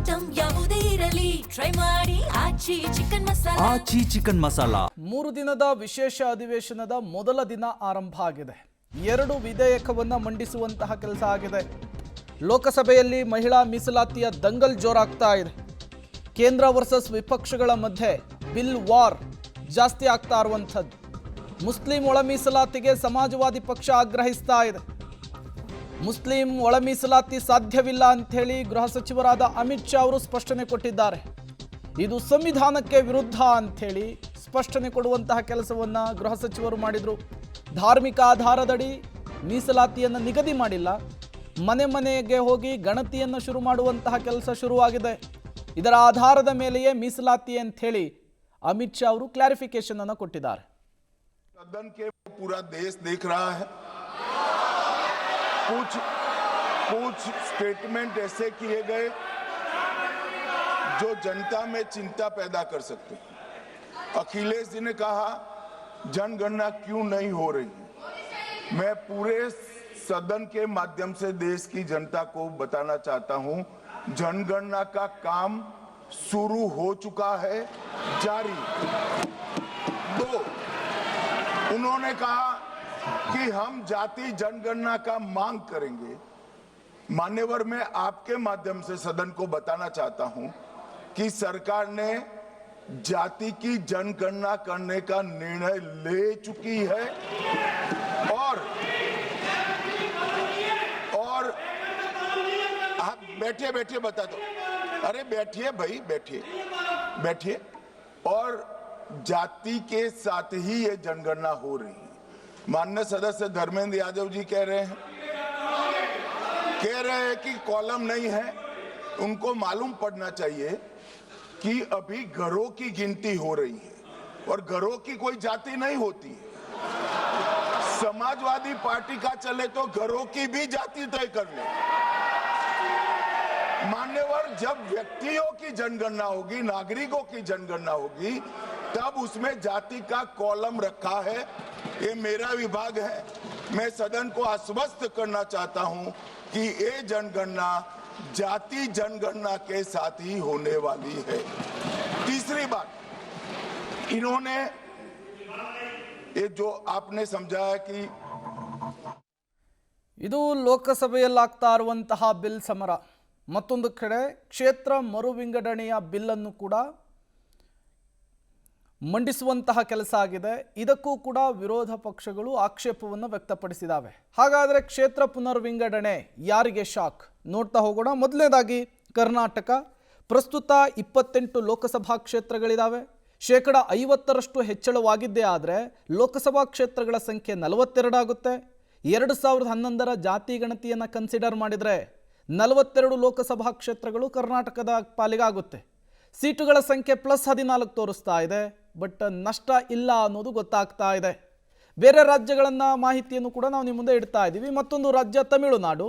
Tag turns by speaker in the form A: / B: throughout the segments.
A: Item ಯಾವುದೇ ಇರಲಿ try ಮಾಡಿ ಆಚಿ ಚಿಕನ್ ಮಸಾಲಾ.
B: ಆಚಿ ಚಿಕನ್ ಮಸಾಲಾ
C: 3 ದಿನದ ವಿಶೇಷ ಅಧಿವೇಶನದ ಮೊದಲ ದಿನ ಆರಂಭ ಆಗಿದೆ. 2 ವಿಧೇಯಕವನ್ನು ಮಂಡಿಸುವಂತಹ ಕೆಲಸ ಆಗಿದೆ. ಲೋಕಸಭೆಯಲ್ಲಿ ಮಹಿಳಾ ಮೀಸಲಾತಿಯ ದಂಗಲ್ ಜೋರಾಗ್ತಾ ಇದೆ. ಕೇಂದ್ರ ವರ್ಸಸ್ ವಿಪಕ್ಷಗಳ ಮಧ್ಯೆ ಬಿಲ್ ವಾರ್ ಜಾಸ್ತಿ ಆಗ್ತಾ ಇರುವಂಥದ್ದು. ಮುಸ್ಲಿಂ ಒಳ ಮೀಸಲಾತಿಗೆ ಸಮಾಜವಾದಿ ಪಕ್ಷ ಆಗ್ರಹಿಸ್ತಾ ಇದೆ. ಮುಸ್ಲಿಂ ಒಳ ಮೀಸಲಾತಿ ಸಾಧ್ಯವಿಲ್ಲ ಅಂಥೇಳಿ ಗೃಹ ಸಚಿವರಾದ ಅಮಿತ್ ಶಾ ಅವರು ಸ್ಪಷ್ಟನೆ ಕೊಟ್ಟಿದ್ದಾರೆ. ಇದು ಸಂವಿಧಾನಕ್ಕೆ ವಿರುದ್ಧ ಅಂಥೇಳಿ ಸ್ಪಷ್ಟನೆ ಕೊಡುವಂತಹ ಕೆಲಸವನ್ನು ಗೃಹ ಸಚಿವರು ಮಾಡಿದರು. ಧಾರ್ಮಿಕ ಆಧಾರದಡಿ ಮೀಸಲಾತಿಯನ್ನು ನಿಗದಿ ಮಾಡಿಲ್ಲ. ಮನೆ ಮನೆಗೆ ಹೋಗಿ ಗಣತಿಯನ್ನು ಶುರು ಮಾಡುವಂತಹ ಕೆಲಸ ಶುರುವಾಗಿದೆ. ಇದರ ಆಧಾರದ ಮೇಲೆಯೇ ಮೀಸಲಾತಿ ಅಂಥೇಳಿ ಅಮಿತ್ ಶಾ ಅವರು ಕ್ಲಾರಿಫಿಕೇಶನ್ ಅನ್ನು ಕೊಟ್ಟಿದ್ದಾರೆ.
D: सदन के पूरा देश देख रहा है. कुछ स्टेटमेंट ऐसे किए गए जो जनता में चिंता पैदा कर सकते हैं. अखिलेश जी ने कहा जनगणना क्यों नहीं हो रही. मैं पूरे सदन के माध्यम से देश की जनता को बताना चाहता हूं, जनगणना का काम शुरू हो चुका है, जारी. 2, उन्होंने कहा कि हम जाति जनगणना का मांग करेंगे. मान्यवर, मैं आपके माध्यम से सदन को बताना चाहता हूं कि सरकार ने जाति की जनगणना करने का निर्णय ले चुकी है. और आप बैठिए बैठिए बता दो. अरे बैठिए भाई, बैठिए. और जाति के साथ ही ये जनगणना हो रही है. माननीय सदस्य धर्मेंद्र यादव जी कह रहे हैं कि कॉलम नहीं है. उनको मालूम पड़ना चाहिए कि अभी घरों की गिनती हो रही है और घरों की कोई जाति नहीं होती है. समाजवादी पार्टी का चले तो घरों की भी जाति तय कर ले. मान्यवर, जब व्यक्तियों की जनगणना होगी, नागरिकों की जनगणना होगी, तब उसमें जाति का कॉलम रखा है. ये मेरा विभाग है. मैं सदन को आश्वस्त करना चाहता हूं कि ये जनगणना जाति जनगणना के साथ ही होने वाली है. तीसरी बात, इन्होंने ये जो आपने समझाया कि
C: ಇದು ಲೋಕಸಭೆಯಲ್ಲಾಗ್ತಾ ಇರುವಂತಹ ಬಿಲ್ ಸಮರ. ಮತ್ತೊಂದು ಕಡೆ ಕ್ಷೇತ್ರ ಮರು ವಿಂಗಡಣೆಯ ಬಿಲ್ಲನ್ನು ಕೂಡ ಮಂಡಿಸುವಂತಹ ಕೆಲಸ ಆಗಿದೆ. ಇದಕ್ಕೂ ಕೂಡ ವಿರೋಧ ಪಕ್ಷಗಳು ಆಕ್ಷೇಪವನ್ನು ವ್ಯಕ್ತಪಡಿಸಿದ್ದಾವೆ. ಹಾಗಾದರೆ ಕ್ಷೇತ್ರ ಪುನರ್ವಿಂಗಡಣೆ ಯಾರಿಗೆ ಶಾಕ್? ನೋಡ್ತಾ ಹೋಗೋಣ. ಮೊದಲನೇದಾಗಿ ಕರ್ನಾಟಕ. ಪ್ರಸ್ತುತ 28 ಲೋಕಸಭಾ ಕ್ಷೇತ್ರಗಳಿದ್ದಾವೆ. 50% ಹೆಚ್ಚಳವಾಗಿದ್ದೇ ಆದರೆ ಲೋಕಸಭಾ ಕ್ಷೇತ್ರಗಳ ಸಂಖ್ಯೆ 42 ಆಗುತ್ತೆ. 2011ರ ಜಾತಿ ಗಣತಿಯನ್ನು ಕನ್ಸಿಡರ್ ಮಾಡಿದರೆ 42 ಲೋಕಸಭಾ ಕ್ಷೇತ್ರಗಳು ಕರ್ನಾಟಕದ ಪಾಲಿಗಾಗುತ್ತೆ. ಸೀಟುಗಳ ಸಂಖ್ಯೆ +14 ತೋರಿಸ್ತಾ ಇದೆ. ಬಟ್ ನಷ್ಟ ಇಲ್ಲ ಅನ್ನೋದು ಗೊತ್ತಾಗ್ತಾ ಇದೆ. ಬೇರೆ ರಾಜ್ಯಗಳನ್ನು ಮಾಹಿತಿಯನ್ನು ಕೂಡ ನಾವು ನಿಮ್ಮ ಮುಂದೆ ಇಡ್ತಾ ಇದ್ದೀವಿ. ಮತ್ತೊಂದು ರಾಜ್ಯ ತಮಿಳುನಾಡು.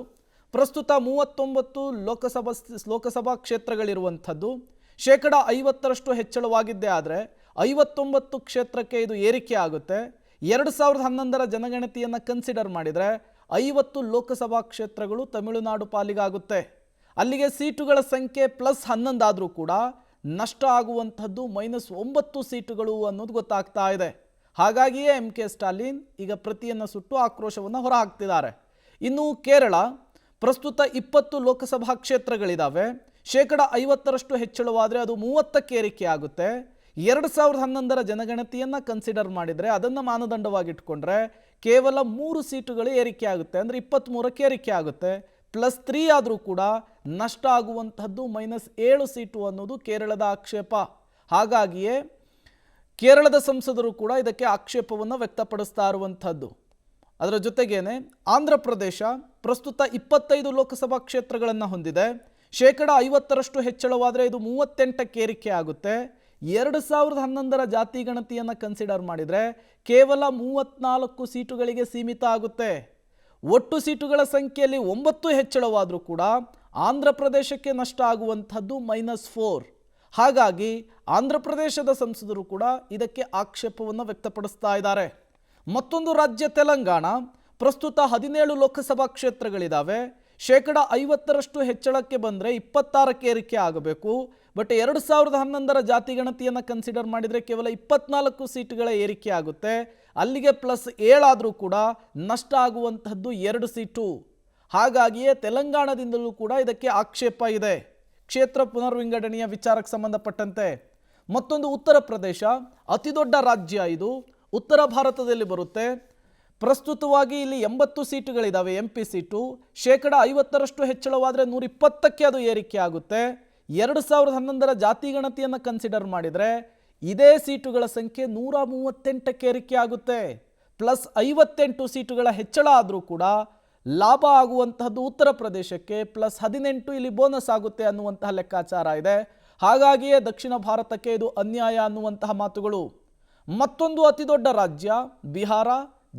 C: ಪ್ರಸ್ತುತ 39 ಲೋಕಸಭಾ ಕ್ಷೇತ್ರಗಳಿರುವಂಥದ್ದು. 50% ಹೆಚ್ಚಳವಾಗಿದ್ದೇ ಆದರೆ 59 ಕ್ಷೇತ್ರಕ್ಕೆ ಇದು ಏರಿಕೆ ಆಗುತ್ತೆ. 2011ರ ಜನಗಣತಿಯನ್ನು ಕನ್ಸಿಡರ್ ಮಾಡಿದರೆ 50 ಲೋಕಸಭಾ ಕ್ಷೇತ್ರಗಳು ತಮಿಳುನಾಡು ಪಾಲಿಗಾಗುತ್ತೆ. ಅಲ್ಲಿಗೆ ಸೀಟುಗಳ ಸಂಖ್ಯೆ +11 ಆದರೂ ಕೂಡ ನಷ್ಟ ಆಗುವಂಥದ್ದು -9 ಸೀಟುಗಳು ಅನ್ನೋದು ಗೊತ್ತಾಗ್ತಾ ಇದೆ. ಹಾಗಾಗಿಯೇ MK ಸ್ಟಾಲಿನ್ ಈಗ ಪ್ರತಿಯನ್ನು ಸುಟ್ಟು ಆಕ್ರೋಶವನ್ನು ಹೊರಹಾಕ್ತಿದ್ದಾರೆ. ಇನ್ನು ಕೇರಳ. ಪ್ರಸ್ತುತ 20 ಲೋಕಸಭಾ ಕ್ಷೇತ್ರಗಳಿದ್ದಾವೆ. 50% ಹೆಚ್ಚಳವಾದರೆ ಅದು 30ಕ್ಕೆ ಏರಿಕೆ ಆಗುತ್ತೆ. 2011ರ ಜನಗಣತಿಯನ್ನು ಕನ್ಸಿಡರ್ ಮಾಡಿದರೆ ಅದನ್ನು ಮಾನದಂಡವಾಗಿಟ್ಕೊಂಡ್ರೆ ಕೇವಲ 3 ಸೀಟುಗಳು ಏರಿಕೆ ಆಗುತ್ತೆ. ಅಂದರೆ 23ಕ್ಕೆ ಏರಿಕೆ ಆಗುತ್ತೆ. +3 ಆದರೂ ಕೂಡ ನಷ್ಟ ಆಗುವಂಥದ್ದು -7 ಸೀಟು ಅನ್ನೋದು ಕೇರಳದ ಆಕ್ಷೇಪ. ಹಾಗಾಗಿಯೇ ಕೇರಳದ ಸಂಸದರು ಕೂಡ ಇದಕ್ಕೆ ಆಕ್ಷೇಪವನ್ನು ವ್ಯಕ್ತಪಡಿಸ್ತಾ ಇರುವಂಥದ್ದು. ಅದರ ಜೊತೆಗೇನೆ ಆಂಧ್ರ ಪ್ರದೇಶ ಪ್ರಸ್ತುತ 25 ಲೋಕಸಭಾ ಕ್ಷೇತ್ರಗಳನ್ನು ಹೊಂದಿದೆ. 50% ಹೆಚ್ಚಳವಾದರೆ ಇದು 38ಕ್ಕೆ ಏರಿಕೆ ಆಗುತ್ತೆ. 2011ರ ಜಾತಿ ಗಣತಿಯನ್ನು ಕನ್ಸಿಡರ್ ಮಾಡಿದರೆ ಕೇವಲ 34 ಸೀಟುಗಳಿಗೆ ಸೀಮಿತ ಆಗುತ್ತೆ. ಒಟ್ಟು ಸೀಟುಗಳ ಸಂಖ್ಯೆಯಲ್ಲಿ 9 ಹೆಚ್ಚಳವಾದರೂ ಕೂಡ ಆಂಧ್ರ ಪ್ರದೇಶಕ್ಕೆ ನಷ್ಟ ಆಗುವಂಥದ್ದು -4. ಹಾಗಾಗಿ ಆಂಧ್ರ ಪ್ರದೇಶದ ಸಂಸದರು ಕೂಡ ಇದಕ್ಕೆ ಆಕ್ಷೇಪವನ್ನು ವ್ಯಕ್ತಪಡಿಸ್ತಾ ಇದ್ದಾರೆ. ಮತ್ತೊಂದು ರಾಜ್ಯ ತೆಲಂಗಾಣ. ಪ್ರಸ್ತುತ 17 ಲೋಕಸಭಾ ಕ್ಷೇತ್ರಗಳಿದ್ದಾವೆ. 50% ಹೆಚ್ಚಳಕ್ಕೆ ಬಂದರೆ 26ಕ್ಕೆ ಏರಿಕೆ ಆಗಬೇಕು. ಬಟ್ 2011ರ ಜಾತಿಗಣತಿಯನ್ನು ಕನ್ಸಿಡರ್ ಮಾಡಿದರೆ ಕೇವಲ 24 ಸೀಟುಗಳ ಏರಿಕೆ ಆಗುತ್ತೆ. ಅಲ್ಲಿಗೆ +7 ಆದರೂ ಕೂಡ ನಷ್ಟ ಆಗುವಂತಹದ್ದು 2 ಸೀಟು. ಹಾಗಾಗಿಯೇ ತೆಲಂಗಾಣದಿಂದಲೂ ಕೂಡ ಇದಕ್ಕೆ ಆಕ್ಷೇಪ ಇದೆ ಕ್ಷೇತ್ರ ಪುನರ್ವಿಂಗಡಣೆಯ ವಿಚಾರಕ್ಕೆ ಸಂಬಂಧಪಟ್ಟಂತೆ. ಮತ್ತೊಂದು ಉತ್ತರ ಪ್ರದೇಶ, ಅತಿ ದೊಡ್ಡ ರಾಜ್ಯ ಇದು, ಉತ್ತರ ಭಾರತದಲ್ಲಿ ಬರುತ್ತೆ. ಪ್ರಸ್ತುತವಾಗಿ ಇಲ್ಲಿ 80 ಸೀಟುಗಳಿದ್ದಾವೆ MP ಸೀಟು. 50% ಹೆಚ್ಚಳವಾದರೆ 120ಕ್ಕೆ ಅದು ಏರಿಕೆ ಆಗುತ್ತೆ. 2011ರ ಜಾತಿಗಣತಿಯನ್ನು ಕನ್ಸಿಡರ್ ಮಾಡಿದರೆ ಇದೇ ಸೀಟುಗಳ ಸಂಖ್ಯೆ 138ಕ್ಕೆ ಏರಿಕೆ ಆಗುತ್ತೆ. +58 ಸೀಟುಗಳ ಹೆಚ್ಚಳ ಆದರೂ ಕೂಡ ಲಾಭ ಆಗುವಂತಹದ್ದು ಉತ್ತರ ಪ್ರದೇಶಕ್ಕೆ, +18 ಇಲ್ಲಿ ಬೋನಸ್ ಆಗುತ್ತೆ ಅನ್ನುವಂತಹ ಲೆಕ್ಕಾಚಾರ ಇದೆ. ಹಾಗಾಗಿಯೇ ದಕ್ಷಿಣ ಭಾರತಕ್ಕೆ ಇದು ಅನ್ಯಾಯ ಅನ್ನುವಂತಹ ಮಾತುಗಳು. ಮತ್ತೊಂದು ಅತಿ ದೊಡ್ಡ ರಾಜ್ಯ ಬಿಹಾರ,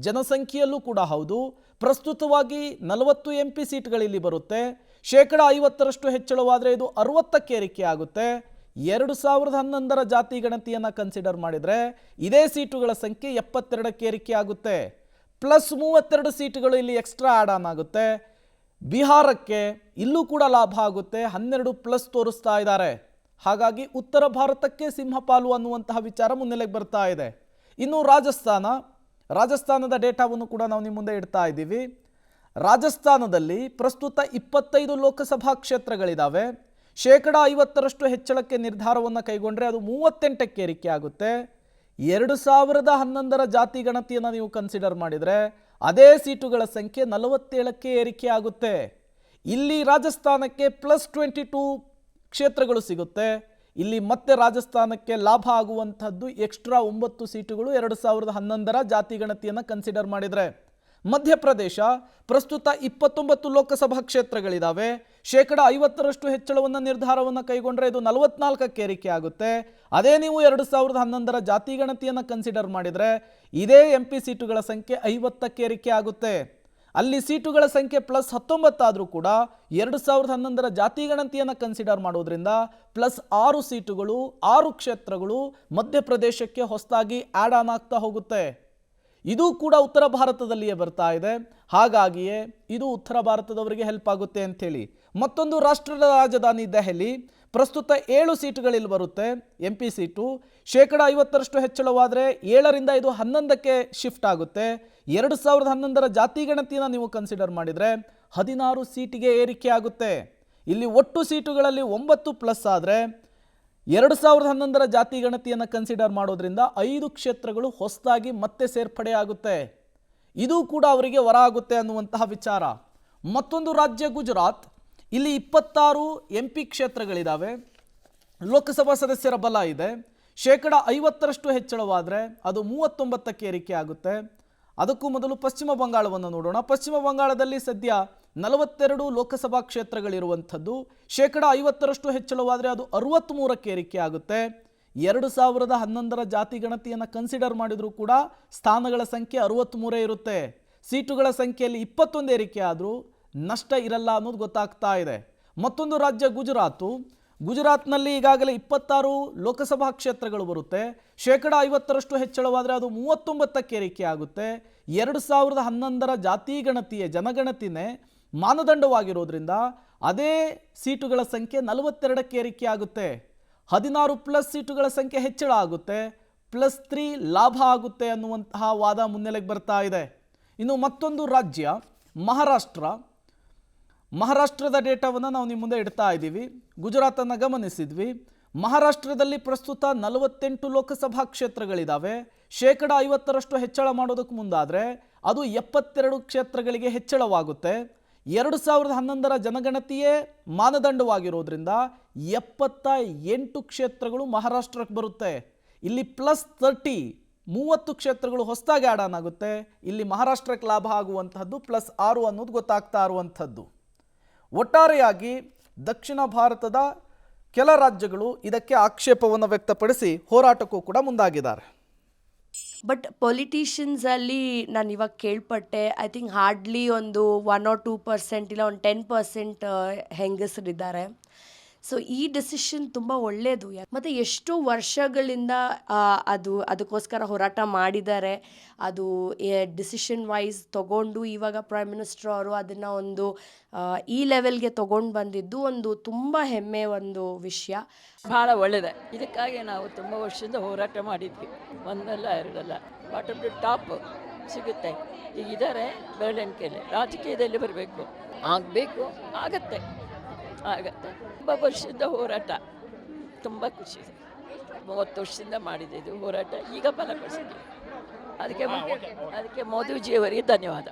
C: ಜನಸಂಖ್ಯೆಯಲ್ಲೂ ಕೂಡ ಹೌದು. ಪ್ರಸ್ತುತವಾಗಿ 40 MP ಸೀಟ್ಗಳಿಲ್ಲಿ ಬರುತ್ತೆ. 50% ಹೆಚ್ಚಳವಾದರೆ ಇದು 60ಕ್ಕೆ ಏರಿಕೆ ಆಗುತ್ತೆ. 2011ರ ಜಾತಿ ಗಣತಿಯನ್ನು ಕನ್ಸಿಡರ್ ಮಾಡಿದರೆ ಇದೇ ಸೀಟುಗಳ ಸಂಖ್ಯೆ 72ಕ್ಕೆ ಏರಿಕೆ ಆಗುತ್ತೆ. +32 ಸೀಟುಗಳು ಇಲ್ಲಿ ಎಕ್ಸ್ಟ್ರಾ ಆಡ್ ಆನ್ ಆಗುತ್ತೆ. ಬಿಹಾರಕ್ಕೆ ಇಲ್ಲೂ ಕೂಡ ಲಾಭ ಆಗುತ್ತೆ, 12+ ತೋರಿಸ್ತಾ ಇದ್ದಾರೆ. ಹಾಗಾಗಿ ಉತ್ತರ ಭಾರತಕ್ಕೆ ಸಿಂಹಪಾಲು ಅನ್ನುವಂತಹ ವಿಚಾರ ಮುನ್ನೆಲೆಗೆ ಬರ್ತಾ ಇದೆ. ಇನ್ನು ರಾಜಸ್ಥಾನದ ಡೇಟಾವನ್ನು ಕೂಡ ನಾವು ನಿಮ್ಮ ಮುಂದೆ ಇಡ್ತಾ ಇದ್ದೀವಿ. ರಾಜಸ್ಥಾನದಲ್ಲಿ ಪ್ರಸ್ತುತ 25 ಲೋಕಸಭಾ ಕ್ಷೇತ್ರಗಳಿದ್ದಾವೆ. 50% ಹೆಚ್ಚಳಕ್ಕೆ ನಿರ್ಧಾರವನ್ನು ಕೈಗೊಂಡ್ರೆ ಅದು 38ಕ್ಕೆ ಏರಿಕೆ ಆಗುತ್ತೆ. 2011ರ ಜಾತಿ ಗಣತಿಯನ್ನು ನೀವು ಕನ್ಸಿಡರ್ ಮಾಡಿದರೆ ಅದೇ ಸೀಟುಗಳ ಸಂಖ್ಯೆ 47ಕ್ಕೆ ಏರಿಕೆ ಆಗುತ್ತೆ. ಇಲ್ಲಿ ರಾಜಸ್ಥಾನಕ್ಕೆ +22 ಕ್ಷೇತ್ರಗಳು ಸಿಗುತ್ತೆ. ಇಲ್ಲಿ ಮತ್ತೆ ರಾಜಸ್ಥಾನಕ್ಕೆ ಲಾಭ ಆಗುವಂಥದ್ದು ಎಕ್ಸ್ಟ್ರಾ 9 ಸೀಟುಗಳು 2011ರ ಜಾತಿ ಗಣತಿಯನ್ನು ಕನ್ಸಿಡರ್ ಮಾಡಿದರೆ. ಮಧ್ಯಪ್ರದೇಶ ಪ್ರಸ್ತುತ 29 ಲೋಕಸಭಾ ಕ್ಷೇತ್ರಗಳಿದ್ದಾವೆ. 50% ಹೆಚ್ಚಳವನ್ನು ನಿರ್ಧಾರವನ್ನು ಕೈಗೊಂಡ್ರೆ ಇದು 44ಕ್ಕೆ ಏರಿಕೆ ಆಗುತ್ತೆ. ಅದೇ ನೀವು 2011ರ ಜಾತಿ ಗಣತಿಯನ್ನು ಕನ್ಸಿಡರ್ ಮಾಡಿದರೆ ಇದೇ MP ಸೀಟುಗಳ ಸಂಖ್ಯೆ 50ಕ್ಕೆ ಏರಿಕೆ ಆಗುತ್ತೆ. ಅಲ್ಲಿ ಸೀಟುಗಳ ಸಂಖ್ಯೆ +19 ಆದರೂ ಕೂಡ 2011ರ ಜಾತಿ ಗಣತಿಯನ್ನು ಕನ್ಸಿಡರ್ ಮಾಡೋದ್ರಿಂದ +6 ಸೀಟುಗಳು 6 ಕ್ಷೇತ್ರಗಳು ಮಧ್ಯಪ್ರದೇಶಕ್ಕೆ ಹೊಸದಾಗಿ ಆಡ್ ಆನ್ ಆಗ್ತಾ ಹೋಗುತ್ತೆ. ಇದು ಕೂಡ ಉತ್ತರ ಭಾರತದಲ್ಲಿಯೇ ಬರ್ತಾ ಇದೆ. ಹಾಗಾಗಿಯೇ ಇದು ಉತ್ತರ ಭಾರತದವರಿಗೆ ಹೆಲ್ಪ್ ಆಗುತ್ತೆ ಅಂಥೇಳಿ. ಮತ್ತೊಂದು ರಾಷ್ಟ್ರದ ರಾಜಧಾನಿ ದೆಹಲಿ ಪ್ರಸ್ತುತ 7 ಸೀಟುಗಳಿಲ್ಲಿ ಬರುತ್ತೆ MP ಸೀಟು. 50% ಹೆಚ್ಚಳವಾದರೆ 7ರಿಂದ ಇದು 11ಕ್ಕೆ ಶಿಫ್ಟ್ ಆಗುತ್ತೆ. 2011ರ ಜಾತಿ ಗಣತಿಯನ್ನು ನೀವು ಕನ್ಸಿಡರ್ ಮಾಡಿದರೆ 16 ಸೀಟಿಗೆ ಏರಿಕೆ ಆಗುತ್ತೆ. ಇಲ್ಲಿ ಒಟ್ಟು ಸೀಟುಗಳಲ್ಲಿ 9+ ಆದರೆ 2011ರ ಜಾತಿ ಗಣತಿಯನ್ನು ಕನ್ಸಿಡರ್ ಮಾಡೋದ್ರಿಂದ 5 ಕ್ಷೇತ್ರಗಳು ಹೊಸದಾಗಿ ಮತ್ತೆ ಸೇರ್ಪಡೆ ಆಗುತ್ತೆ. ಇದು ಕೂಡ ಅವರಿಗೆ ವರ ಆಗುತ್ತೆ ಅನ್ನುವಂತಹ ವಿಚಾರ. ಮತ್ತೊಂದು ರಾಜ್ಯ ಗುಜರಾತ್, ಇಲ್ಲಿ 26 MP ಕ್ಷೇತ್ರಗಳಿದ್ದಾವೆ. ಲೋಕಸಭಾ ಸದಸ್ಯರ ಬಲ ಇದೆ. 50% ಹೆಚ್ಚಳವಾದರೆ ಅದು 39ಕ್ಕೆ ಏರಿಕೆ ಆಗುತ್ತೆ. ಅದಕ್ಕೂ ಮೊದಲು ಪಶ್ಚಿಮ ಬಂಗಾಳವನ್ನು ನೋಡೋಣ. ಪಶ್ಚಿಮ ಬಂಗಾಳದಲ್ಲಿ ಸದ್ಯ 42 ಲೋಕಸಭಾ ಕ್ಷೇತ್ರಗಳಿರುವಂಥದ್ದು. 50% ಹೆಚ್ಚಳವಾದರೆ ಅದು 63ಕ್ಕೆ ಏರಿಕೆ ಆಗುತ್ತೆ. 2011ರ ಜಾತಿ ಗಣತಿಯನ್ನು ಕನ್ಸಿಡರ್ ಮಾಡಿದರೂ ಕೂಡ ಸ್ಥಾನಗಳ ಸಂಖ್ಯೆ 63 ಇರುತ್ತೆ. ಸೀಟುಗಳ ಸಂಖ್ಯೆಯಲ್ಲಿ 21 ಏರಿಕೆ ಆದರೂ ನಷ್ಟ ಇರಲ್ಲ ಅನ್ನೋದು ಗೊತ್ತಾಗ್ತಾ ಇದೆ. ಮತ್ತೊಂದು ರಾಜ್ಯ ಗುಜರಾತ್ನಲ್ಲಿ ಈಗಾಗಲೇ 26 ಲೋಕಸಭಾ ಕ್ಷೇತ್ರಗಳು ಬರುತ್ತೆ. 50% ಹೆಚ್ಚಳವಾದರೆ ಅದು 39ಕ್ಕೆ ಏರಿಕೆ ಆಗುತ್ತೆ. 2011ರ ಜಾತಿ ಗಣತಿಯೇ ಜನಗಣತಿನೇ ಮಾನದಂಡವಾಗಿರೋದ್ರಿಂದ ಅದೇ ಸೀಟುಗಳ ಸಂಖ್ಯೆ 42ಕ್ಕೆ ಏರಿಕೆ ಆಗುತ್ತೆ. 16+ ಸೀಟುಗಳ ಸಂಖ್ಯೆ ಹೆಚ್ಚಳ ಆಗುತ್ತೆ. +3 ಲಾಭ ಆಗುತ್ತೆ ಅನ್ನುವಂತಹ ವಾದ ಮುನ್ನೆಲೆಗೆ ಬರ್ತಾ ಇದೆ. ಇನ್ನು ಮತ್ತೊಂದು ರಾಜ್ಯ ಮಹಾರಾಷ್ಟ್ರದ ಡೇಟಾವನ್ನು ನಾವು ನಿಮ್ಮ ಮುಂದೆ ಇಡ್ತಾ ಇದ್ದೀವಿ. ಗುಜರಾತನ್ನು ಗಮನಿಸಿದ್ವಿ. ಮಹಾರಾಷ್ಟ್ರದಲ್ಲಿ ಪ್ರಸ್ತುತ 48 ಲೋಕಸಭಾ ಕ್ಷೇತ್ರಗಳಿದ್ದಾವೆ. 50% ಹೆಚ್ಚಳ ಮಾಡೋದಕ್ಕೆ ಮುಂದಾದರೆ ಅದು 72 ಕ್ಷೇತ್ರಗಳಿಗೆ ಹೆಚ್ಚಳವಾಗುತ್ತೆ. 2011ರ ಜನಗಣತಿಯೇ ಮಾನದಂಡವಾಗಿರೋದ್ರಿಂದ 78 ಕ್ಷೇತ್ರಗಳು ಮಹಾರಾಷ್ಟ್ರಕ್ಕೆ ಬರುತ್ತೆ. ಇಲ್ಲಿ +30 ಕ್ಷೇತ್ರಗಳು ಹೊಸದಾಗಿ ಆಡ್ ಆನ್ ಆಗುತ್ತೆ. ಇಲ್ಲಿ ಮಹಾರಾಷ್ಟ್ರಕ್ಕೆ ಲಾಭ ಆಗುವಂತಹದ್ದು +6 ಅನ್ನೋದು ಗೊತ್ತಾಗ್ತಾ ಇರುವಂಥದ್ದು. ಒಟ್ಟಾರೆಯಾಗಿ ದಕ್ಷಿಣ ಭಾರತದ ಕೆಲ ರಾಜ್ಯಗಳು ಇದಕ್ಕೆ ಆಕ್ಷೇಪವನ್ನು ವ್ಯಕ್ತಪಡಿಸಿ ಹೋರಾಟಕ್ಕೂ ಕೂಡ ಮುಂದಾಗಿದ್ದಾರೆ.
B: ಬಟ್ ಪೊಲಿಟಿಷಿಯನ್ಸ್ ಅಲ್ಲಿ ನಾನು ಇವಾಗ ಕೇಳ್ಪಟ್ಟೆ, ಐ ಥಿಂಕ್ ಹಾರ್ಡ್ಲಿ ಒಂದು 1 or 2% ಇಲ್ಲ ಒಂದು 10% ಹೆಂಗಸರಿದ್ದಾರೆ. ಸೊ ಈ ಡಿಸಿಷನ್ ತುಂಬ ಒಳ್ಳೆಯದು. ಮತ್ತು ಎಷ್ಟೋ ವರ್ಷಗಳಿಂದ ಅದಕ್ಕೋಸ್ಕರ ಹೋರಾಟ ಮಾಡಿದ್ದಾರೆ. ಅದು ಡಿಸಿಷನ್ ವೈಸ್ ತೊಗೊಂಡು ಇವಾಗ ಪ್ರೈಮ್ ಮಿನಿಸ್ಟರ್ ಅವರು ಅದನ್ನು ಒಂದು ಈ ಲೆವೆಲ್ಗೆ ತೊಗೊಂಡು ಬಂದಿದ್ದು ಒಂದು ತುಂಬ ಹೆಮ್ಮೆ ಒಂದು ವಿಷಯ.
E: ಭಾಳ ಒಳ್ಳೆಯದೆ. ಇದಕ್ಕಾಗಿ ನಾವು ತುಂಬ ವರ್ಷದಿಂದ ಹೋರಾಟ ಮಾಡಿದ್ವಿ, ಒಂದಲ್ಲ ಎರಡಲ್ಲ. ಬಾಟಮ್ ಟು ಟಾಪ್ ಸಿಗುತ್ತೆ. ಈಗ ಇದ್ದಾರೆ ಬೆರಳೆಣಿಕೆಯಲ್ಲಿ. ರಾಜಕೀಯದಲ್ಲಿ ಬರಬೇಕು, ಆಗಬೇಕು, ಆಗತ್ತೆ. ತುಂಬ ವರ್ಷದ ಹೋರಾಟ, ತುಂಬ ಖುಷಿ. 30 ವರ್ಷದಿಂದ ಮಾಡಿದ್ದು ಹೋರಾಟ, ಈಗ ಫಲ ಕೊಡಿಸಿದ್ವಿ. ಅದಕ್ಕೆ ಮೋದಿಜಿಯವರಿಗೆ ಧನ್ಯವಾದ.